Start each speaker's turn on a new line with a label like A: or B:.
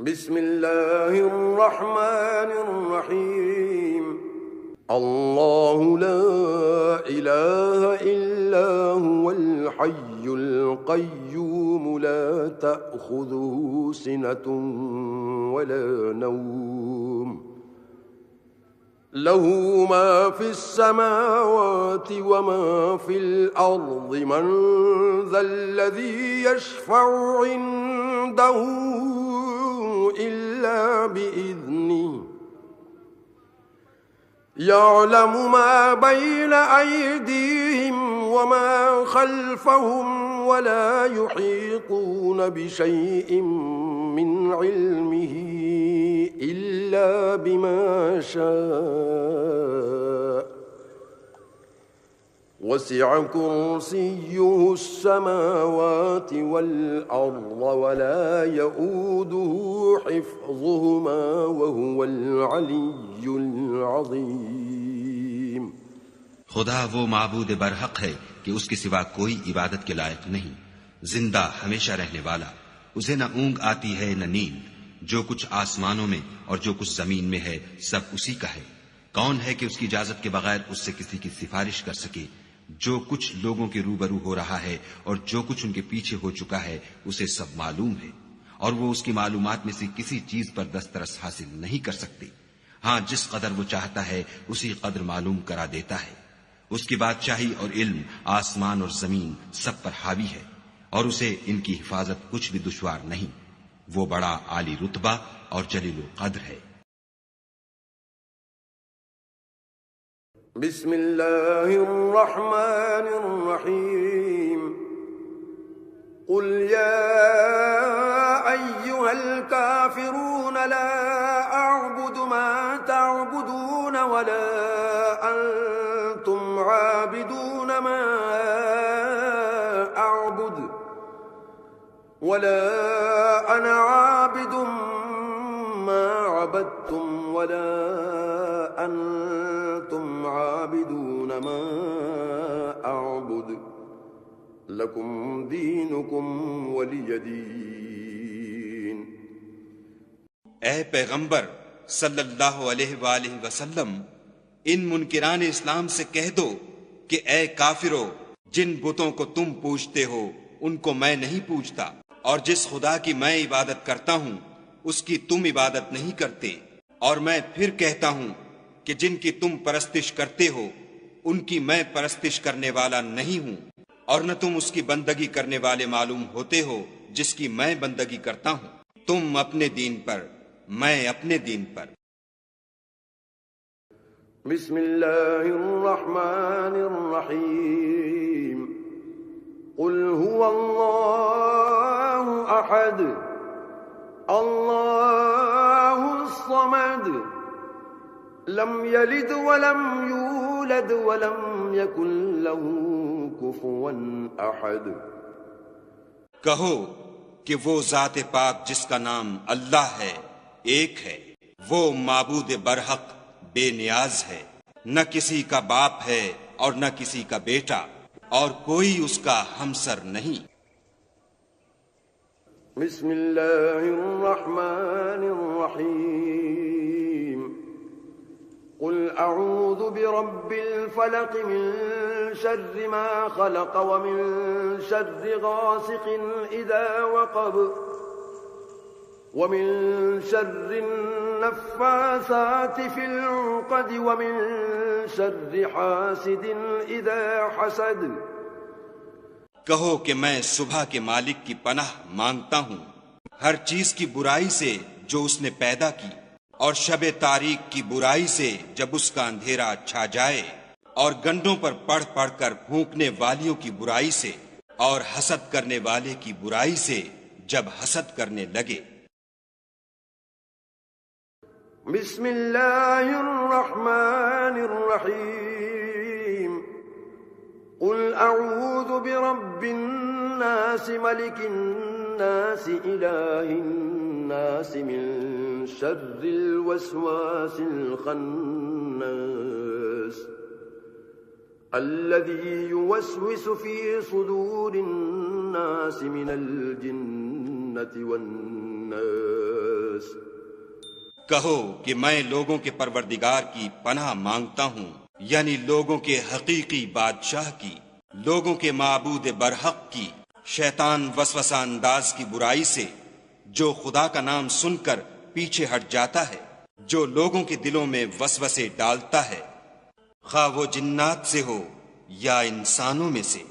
A: بسم اللہ الرحمن الرحیم اللہ لا الہ الا هو الحی القیوم لا تأخذه سنة ولا نوم له ما في السماوات وما في الأرض من ذا الذي يشفع عنده إلا بإذنه يعلم ما بين أيديهم وما خلفهم ولا يحيطون بشيء من علمه إلا بما شاء وسع كرسيه السماوات والأرض ولا يؤوده حفظهما وهو العلي العظيم
B: خدا وہ معبود برحق ہے کہ اس کے سوا کوئی عبادت کے لائق نہیں، زندہ ہمیشہ رہنے والا، اسے نہ اونگ آتی ہے نہ نیند، جو کچھ آسمانوں میں اور جو کچھ زمین میں ہے سب اسی کا ہے۔ کون ہے کہ اس کی اجازت کے بغیر اس سے کسی کی سفارش کر سکے؟ جو کچھ لوگوں کے روبرو ہو رہا ہے اور جو کچھ ان کے پیچھے ہو چکا ہے اسے سب معلوم ہے، اور وہ اس کی معلومات میں سے کسی چیز پر دسترس حاصل نہیں کر سکتے۔ ہاں جس قدر وہ چاہتا ہے اسی قدر معلوم کرا دیتا ہے۔ اس کی بادشاہی اور علم آسمان اور زمین سب پر حاوی ہے، اور اسے ان کی حفاظت کچھ بھی دشوار نہیں۔ وہ بڑا عالی رتبہ اور جلیل القدر ہے۔
A: بسم اللہ الرحمن الرحیم قل یا ایہا الکافرون لا اعبد ما تعبدون ولا انتم عابدون ما اعبد ولا انا عابد ما عبدتم ولا انتم عابدون ما اعبد لکم دینکم ولی دین۔
B: اے پیغمبر صلی اللہ علیہ وآلہ وسلم، ان منکران اسلام سے کہہ دو کہ اے کافرو، جن بتوں کو تم پوجتے ہو ان کو میں نہیں پوجتا، اور جس خدا کی میں عبادت کرتا ہوں اس کی تم عبادت نہیں کرتے، اور میں پھر کہتا ہوں کہ جن کی تم پرستش کرتے ہو ان کی میں پرستش کرنے والا نہیں ہوں، اور نہ تم اس کی بندگی کرنے والے معلوم ہوتے ہو جس کی میں بندگی کرتا ہوں۔ تم اپنے دین پر، میں اپنے دین پر۔
A: بسم اللہ الرحمن الرحیم قل هو اللہ احد اللہ الصمد لم یلد ولم یولد ولم یکن له کفوا احد۔
B: کہو کہ وہ ذات پاک جس کا نام اللہ ہے ایک ہے، وہ معبود برحق بے نیاز ہے، نہ کسی کا باپ ہے اور نہ کسی کا بیٹا، اور کوئی اس کا ہمسر نہیں۔
A: بسم اللہ الرحمن الرحیم قل اعوذ برب الفلق من شر ما خلق ومن شر غاسق اذا وقب ومن شر النفاثات في العقد ومن شر حاسد اذا حسد۔
B: کہو کہ میں صبح کے مالک کی پناہ مانگتا ہوں ہر چیز کی برائی سے جو اس نے پیدا کی، اور شب تاریک کی برائی سے جب اس کا اندھیرا چھا جائے، اور گنڈوں پر پڑھ پڑھ کر پھونکنے والیوں کی برائی سے، اور حسد کرنے والے کی برائی سے جب حسد کرنے لگے۔
A: بسم اللہ الرحمن الرحیم قل اعوذ برب الناس ملک الناس الہ الناس من شر الوسواس الخناس الذي يوسوس في صدور الناس من الجنة والناس۔
B: کہو کہ میں لوگوں کے پروردگار کی پناہ مانگتا ہوں، یعنی لوگوں کے حقیقی بادشاہ کی، لوگوں کے معبود برحق کی، شیطان وسوسہ انداز کی برائی سے جو خدا کا نام سن کر پیچھے ہٹ جاتا ہے، جو لوگوں کے دلوں میں وسوسے ڈالتا ہے، خواہ وہ جنات سے ہو یا انسانوں میں سے۔